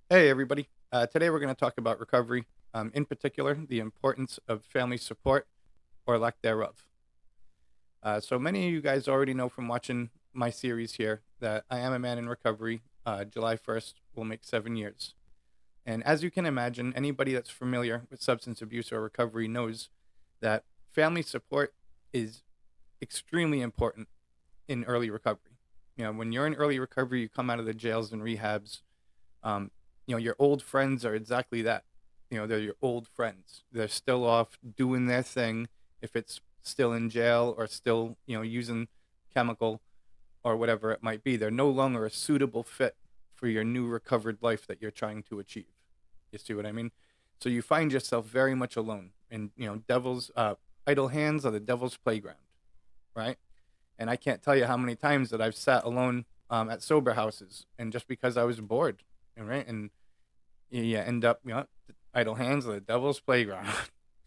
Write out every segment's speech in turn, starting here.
Hey, everybody. Today we're going to talk about recovery, in particular, the importance of family support or lack thereof. So, many of you guys already know from watching my series here that I am a man in recovery. July 1st will make 7 years. And as you can imagine, anybody that's familiar with substance abuse or recovery knows that family support is extremely important in early recovery. When you're in early recovery, you come out of the jails and rehabs. um, your old friends are exactly that. They're your old friends. They're still off doing their thing. If it's still in jail or still, using chemical or whatever it might be, they're no longer a suitable fit for your new recovered life that you're trying to achieve. You see what I mean? So you find yourself very much alone, and devil's idle hands are the devil's playground, right? And I can't tell you how many times that I've sat alone at sober houses, and just because I was bored, and right, and you end up, idle hands on the devil's playground.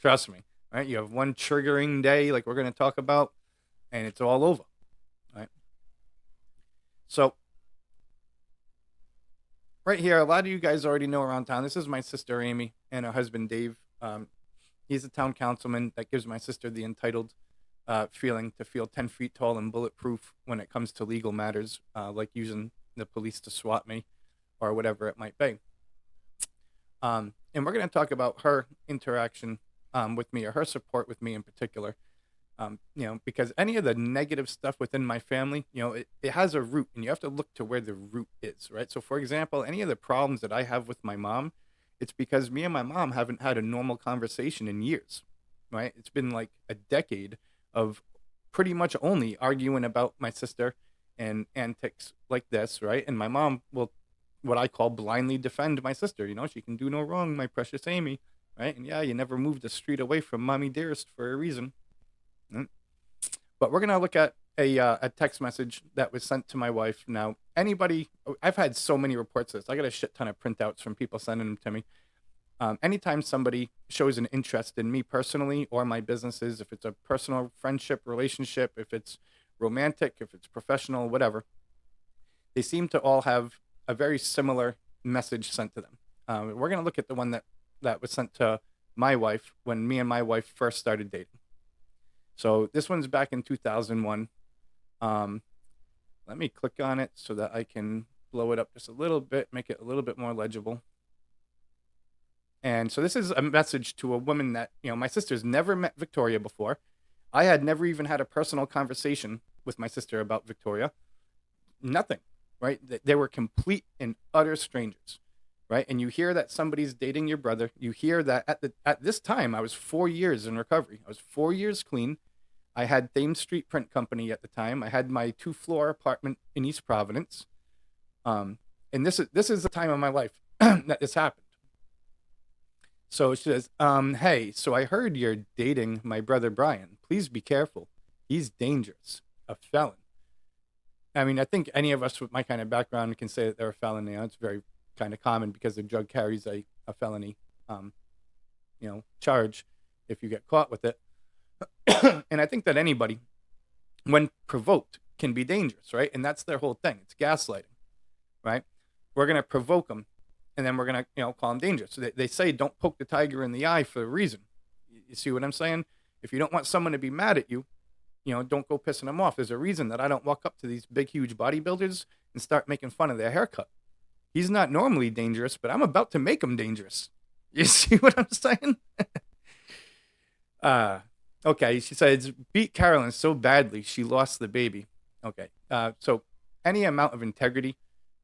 Trust me, right? You have one triggering day, like we're going to talk about, and it's all over, right? So, right here, a lot of you guys already know around town. This is my sister Amy and her husband Dave. He's a town councilman that gives my sister the entitled feeling to feel 10 feet tall and bulletproof when it comes to legal matters, like using the police to swat me or whatever it might be. And we're going to talk about her interaction with me, or her support with me in particular. Because any of the negative stuff within my family, it has a root, and you have to look to where the root is, right? So, for example, any of the problems that I have with my mom, it's because me and my mom haven't had a normal conversation in years, right? It's been like a decade of pretty much only arguing about my sister and antics like this, right? And my mom will, what I call, blindly defend my sister. She can do no wrong, my precious Amy, right? And yeah, you never moved a street away from mommy dearest for a reason. Mm. But we're gonna look at a text message that was sent to my wife. Now, I've had so many reports of this. I got a shit ton of printouts from people sending them to me. Anytime somebody shows an interest in me personally or my businesses, if it's a personal friendship relationship, if it's romantic, if it's professional, whatever, they seem to all have a very similar message sent to them. We're going to look at the one that was sent to my wife when me and my wife first started dating. So this one's back in 2001. Let me click on it so that I can blow it up just a little bit, make it a little bit more legible. And so this is a message to a woman that, my sister's never met Victoria before. I had never even had a personal conversation with my sister about Victoria. Nothing, right? They were complete and utter strangers, right? And you hear that somebody's dating your brother. You hear that at this time, I was 4 years in recovery. I was 4 years clean. I had Thames Street Print Company at the time. I had my 2-floor apartment in East Providence. And this is the time of my life that this happened. So she says, hey, so I heard you're dating my brother Brian. Please be careful. He's dangerous, a felon. I mean, I think any of us with my kind of background can say that they're a felon. It's very kind of common because the drug carries a felony, charge if you get caught with it. And I think that anybody, when provoked, can be dangerous, right? And that's their whole thing. It's gaslighting, right? We're going to provoke them, and then we're going to, call them dangerous. So they say don't poke the tiger in the eye for a reason. You see what I'm saying? If you don't want someone to be mad at you, don't go pissing them off. There's a reason that I don't walk up to these big, huge bodybuilders and start making fun of their haircut. He's not normally dangerous, but I'm about to make him dangerous. You see what I'm saying? Okay, she says, beat Carolyn so badly she lost the baby. Okay, so any amount of integrity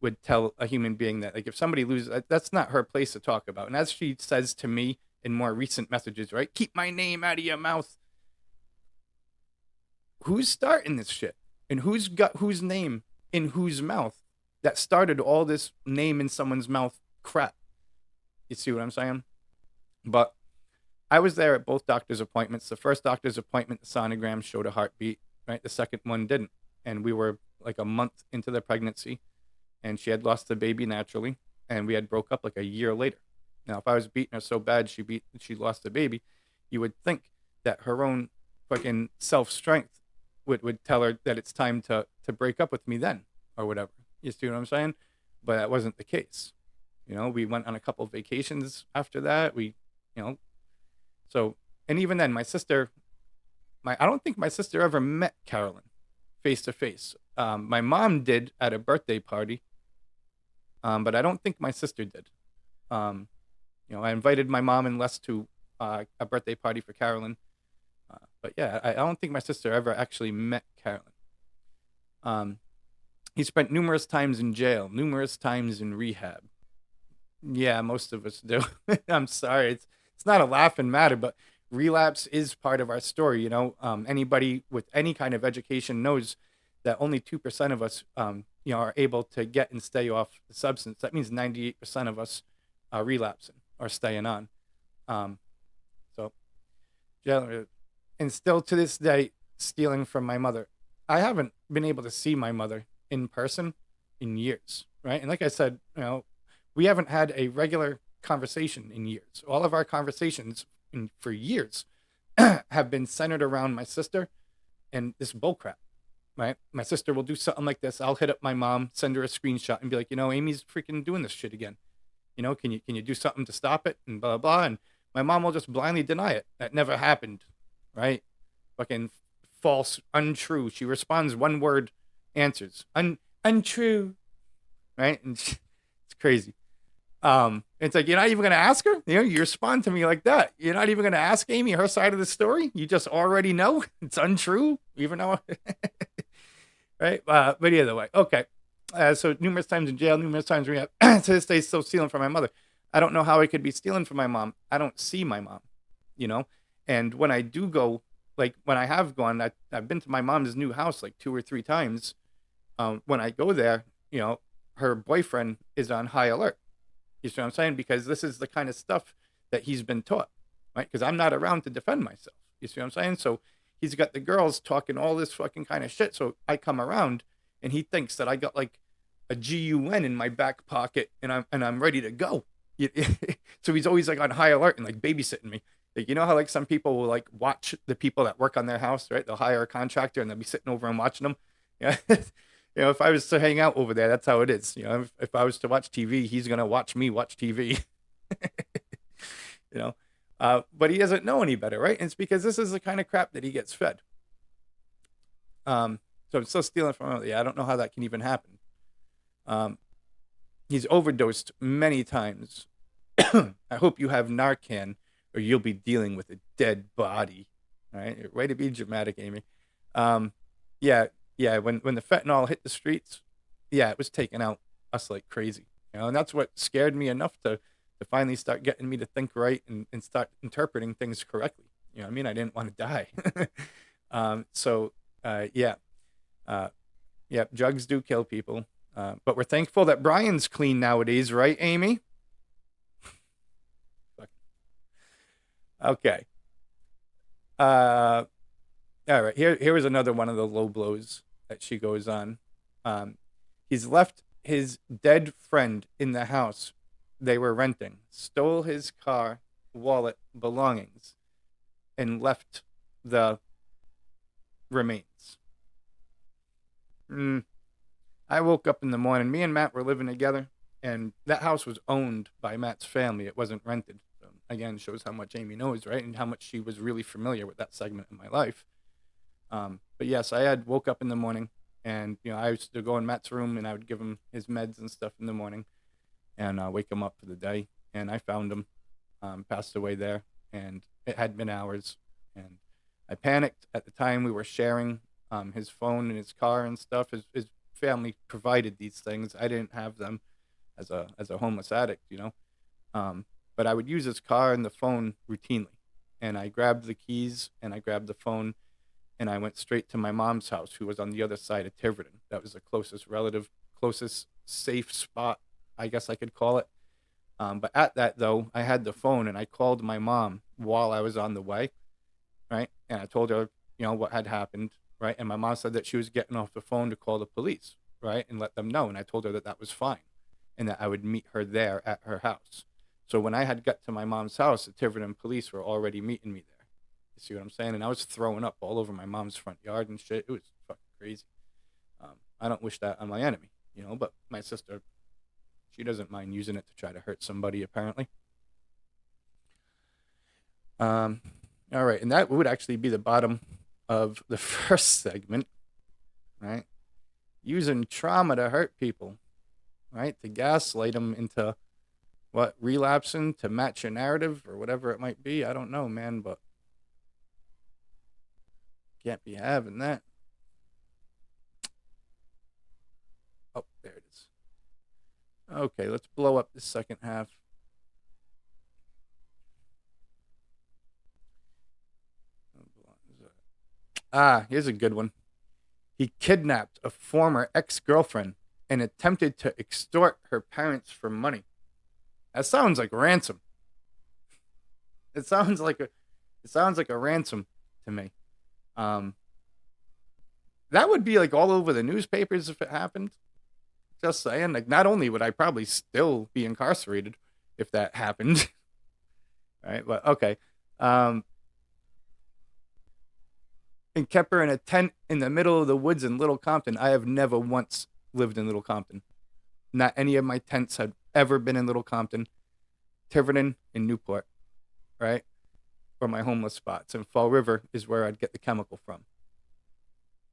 would tell a human being that, like, if somebody loses, that's not her place to talk about. And as she says to me in more recent messages, right? Keep my name out of your mouth. Who's starting this shit? And who's got whose name in whose mouth that started all this name in someone's mouth crap? You see what I'm saying? But I was there at both doctor's appointments. The first doctor's appointment, the sonogram showed a heartbeat, right? The second one didn't. And we were like a month into the pregnancy, and she had lost the baby naturally, and we had broke up like a year later. Now, if I was beating her so bad she lost the baby, you would think that her own fucking self-strength would tell her that it's time to break up with me then, or whatever. You see what I'm saying? But that wasn't the case. We went on a couple of vacations after that. You know, so, and even then, my sister, I don't think my sister ever met Carolyn face to face. My mom did at a birthday party, but I don't think my sister did. Um, I invited my mom and Les to a birthday party for Carolyn. But yeah, I don't think my sister ever actually met Carolyn. Um, he spent numerous times in jail, numerous times in rehab. Yeah, most of us do. I'm sorry. It's not a laughing matter, but relapse is part of our story. Anybody with any kind of education knows that only 2% of us, are able to get and stay off the substance. That means 98% of us are relapsing or staying on. Um, so, and still to this day, stealing from my mother. I haven't been able to see my mother in person in years, right? And like I said, we haven't had a regular conversation in years. All of our conversations for years have been centered around my sister and this bullcrap, right? My sister will do something like this. I'll hit up my mom, send her a screenshot, and be like, Amy's freaking doing this shit again. Can you do something to stop it? And blah blah. And my mom will just blindly deny it. That never happened, right? Fucking false, untrue. She responds one word answers. Untrue, right? And it's crazy. It's like, you're not even going to ask her. You respond to me like that. You're not even going to ask Amy her side of the story. You just already know it's untrue, even though, right? But either way, okay. So numerous times in jail, numerous times rehab. To this day, still stealing from my mother. I don't know how I could be stealing from my mom. I don't see my mom, And when I do go, like when I have gone, I've been to my mom's new house like 2 or 3 times. When I go there, her boyfriend is on high alert. You see what I'm saying? Because this is the kind of stuff that he's been taught, right? Because I'm not around to defend myself. You see what I'm saying? So he's got the girls talking all this fucking kind of shit. So I come around and he thinks that I got like a GUN in my back pocket and I'm ready to go. So he's always like on high alert and like babysitting me. Like, how like some people will like watch the people that work on their house, right? They'll hire a contractor and they'll be sitting over and watching them. Yeah. If I was to hang out over there, that's how it is. If I was to watch TV, he's going to watch me watch TV. But he doesn't know any better, right? And it's because this is the kind of crap that he gets fed. So I'm still stealing from him. Yeah, I don't know how that can even happen. He's overdosed many times. I hope you have Narcan or you'll be dealing with a dead body. All right. Way to be dramatic, Amy. Yeah, when the fentanyl hit the streets, yeah, it was taking out us like crazy. And that's what scared me enough to finally start getting me to think right and start interpreting things correctly. You know what I mean? I didn't want to die. Yeah, drugs do kill people. But we're thankful that Brian's clean nowadays, right, Amy? Okay. All right, here was another one of the low blows that she goes on. He's left his dead friend in the house they were renting, stole his car, wallet, belongings, and left the remains. I woke up in the morning. Me and Matt were living together, and that house was owned by Matt's family. It wasn't rented. So again, shows how much Amy knows, right? And how much she was really familiar with that segment in my life. But yes, I had woke up in the morning and, I used to go in Matt's room and I would give him his meds and stuff in the morning and wake him up for the day. And I found him, passed away there, and it had been hours. And I panicked at the time. We were sharing his phone and his car and stuff. His family provided these things. I didn't have them as a homeless addict, but I would use his car and the phone routinely. And I grabbed the keys and I grabbed the phone and I went straight to my mom's house, who was on the other side of Tiverton. That was the closest relative, closest safe spot, I guess I could call it. But at that, though, I had the phone, and I called my mom while I was on the way, right? And I told her, what had happened, right? And my mom said that she was getting off the phone to call the police, right? And let them know. And I told her that that was fine and that I would meet her there at her house. So when I had got to my mom's house, the Tiverton police were already meeting me there. You see what I'm saying? And I was throwing up all over my mom's front yard and shit. It was fucking crazy. I don't wish that on my enemy, but my sister, She doesn't mind using it to try to hurt somebody, apparently. All right, and that would actually be the bottom of the first segment, right? Using trauma to hurt people, right? To gaslight them into relapsing to match your narrative or whatever it might be. I don't know, man, but can't be having that. Oh, there it is. Okay, let's blow up this second half. Here's a good one. He kidnapped a former ex-girlfriend and attempted to extort her parents for money. That sounds like ransom. It sounds like a ransom to me. That would be like all over the newspapers if it happened. Just saying, like, not only would I probably still be incarcerated if that happened, right? But okay. And kept her in a tent in the middle of the woods in Little Compton. I have never once lived in Little Compton. Not any of my tents have ever been in Little Compton, Tiverton, and Newport, right? Or my homeless spots. And Fall River is where I'd get the chemical from,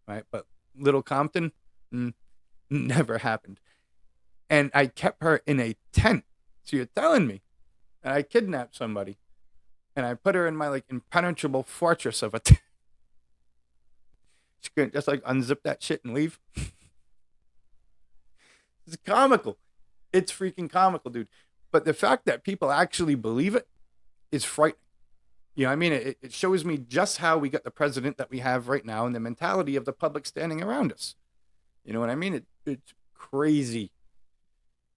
right? But Little Compton, never happened. And I kept her in a tent. So you're telling me that I kidnapped somebody and I put her in my like impenetrable fortress of a tent. She couldn't just like unzip that shit and leave. It's comical. It's freaking comical, dude. But the fact that people actually believe it is frightening. You know what I mean? It shows me just how we got the president that we have right now and the mentality of the public standing around us. You know what I mean? It's crazy.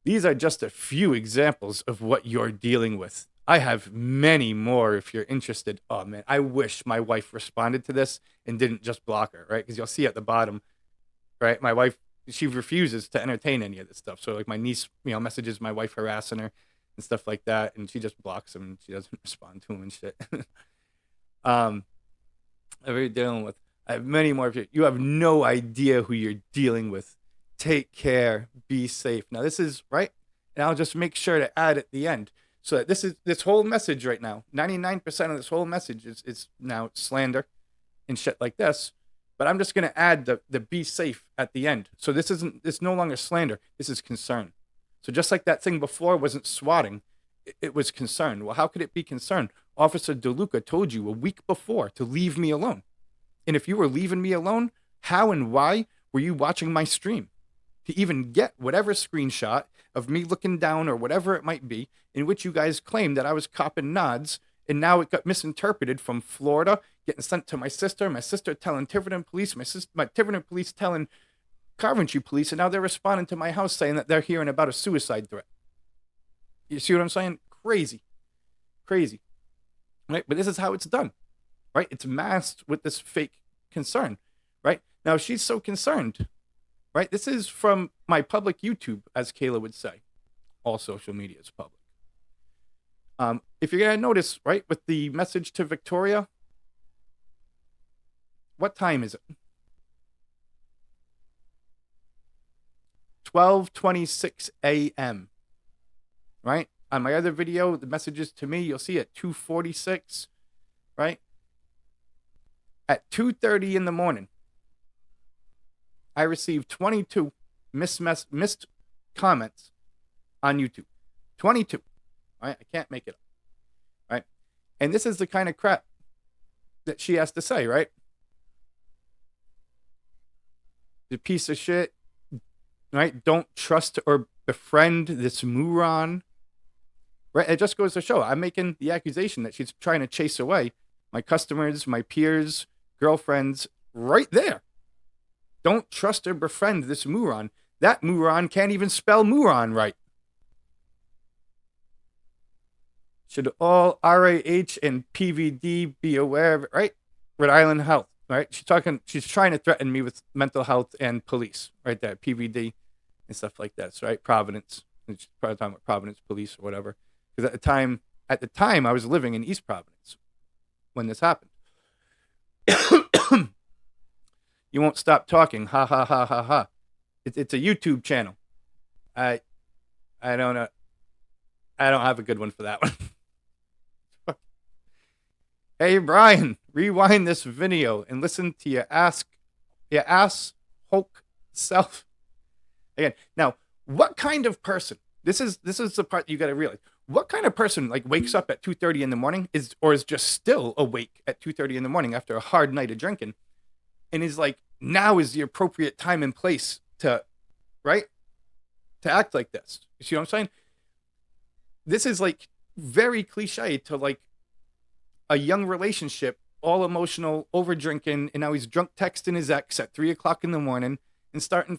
These are just a few examples of what you're dealing with. I have many more if you're interested. Oh, man, I wish my wife responded to this and didn't just block her, right? Because you'll see at the bottom, right? My wife, she refuses to entertain any of this stuff. So, like, my niece, messages my wife harassing her and stuff like that, and she just blocks him and she doesn't respond to him and shit. We're dealing with. I have many more. You have no idea who you're dealing with. Take care. Be safe. Now, this is, right? And I'll just make sure to add at the end. So this whole message right now, 99% of this whole message is now slander and shit like this. But I'm just going to add the be safe at the end. So it's no longer slander. This is concern. So just like that thing before wasn't swatting, it was concern. Well, how could it be concern? Officer DeLuca told you a week before to leave me alone. And if you were leaving me alone, how and why were you watching my stream? To even get whatever screenshot of me looking down or whatever it might be, in which you guys claimed that I was copping nods, and now it got misinterpreted from Florida, getting sent to my sister telling Tiverton police, my Tiverton police telling Coventry police, and now they're responding to my house saying that they're hearing about a suicide threat. You see what I'm saying? Crazy. Right? But this is how it's done. Right? It's masked with this fake concern. Right? Now, she's so concerned. Right? This is from my public YouTube, as Kayla would say. All social media is public. If you're going to notice, right, with the message to Victoria, what time is it? 12:26 a.m. Right? On my other video, the messages to me, you'll see at 2:46, right? At 2:30 in the morning, I received 22 missed comments on YouTube. 22. Right? I can't make it up. Right? And this is the kind of crap that she has to say, right? The piece of shit, right? Don't trust or befriend this moron. Right? It just goes to show I'm making the accusation that she's trying to chase away my customers, my peers, girlfriends, right there. Don't trust or befriend this moron. That moron can't even spell moron right. Should all RAH and PVD be aware of it, right? Rhode Island Health, right? She's trying to threaten me with mental health and police, right there, PVD and stuff like that, so, right? Providence. And she's probably talking about Providence Police or whatever. Because at the time, I was living in East Providence when this happened. You won't stop talking. Ha, ha, ha, ha, ha. It's a YouTube channel. I don't know. I don't have a good one for that one. Hey Brian, rewind this video and listen to your ass Hulk self again. Now, what kind of person? This is the part you got to realize. What kind of person like wakes up at 2:30 in the morning is just still awake at 2:30 in the morning after a hard night of drinking and is like now is the appropriate time and place to right to act like this. You see what I'm saying? This is like very cliche to like a young relationship, all emotional, over drinking, and now he's drunk texting his ex at 3 o'clock in the morning and starting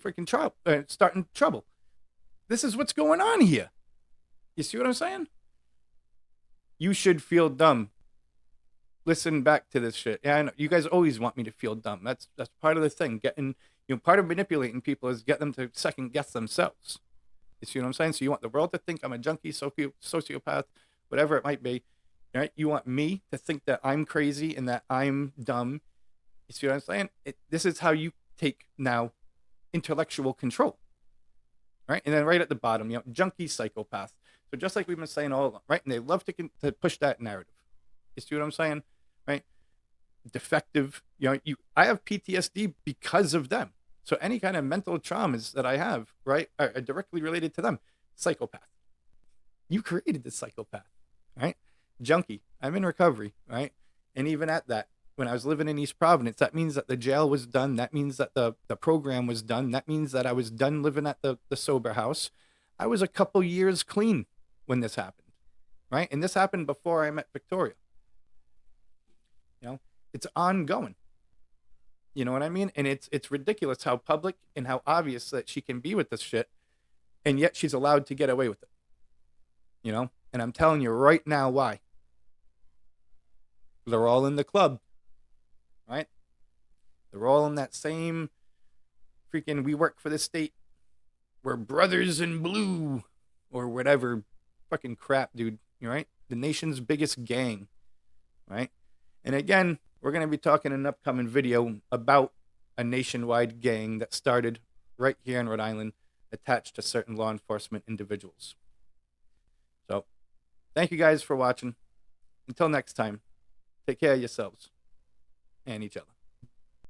trouble. This is what's going on here. You see what I'm saying? You should feel dumb. Listen back to this shit. Yeah, I know. You guys always want me to feel dumb. That's part of the thing. Part of manipulating people is get them to second guess themselves. You see what I'm saying? So you want the world to think I'm a junkie, sociopath, whatever it might be. Right? You want me to think that I'm crazy and that I'm dumb. You see what I'm saying? This is how you take now intellectual control. Right? And then right at the bottom, junkie, psychopath. So just like we've been saying all along, right? And they love to push that narrative. You see what I'm saying? Right? Defective. I have PTSD because of them. So any kind of mental traumas that I have, right, are directly related to them. Psychopath. You created the psychopath, right? Junkie. I'm in recovery, right? And even at that, when I was living in East Providence, that means that the jail was done. That means that the program was done. That means that I was done living at the sober house. I was a couple years clean when this happened, right? And this happened before I met Victoria. It's ongoing. You know what I mean? And it's ridiculous how public and how obvious that she can be with this shit, and yet she's allowed to get away with it. And I'm telling you right now why. They're all in the club, right? They're all in that same freaking we work for the state. We're brothers in blue or whatever fucking crap, dude. Right? The nation's biggest gang, right? And again, we're going to be talking in an upcoming video about a nationwide gang that started right here in Rhode Island, attached to certain law enforcement individuals. So, thank you guys for watching. Until next time, take care of yourselves and each other.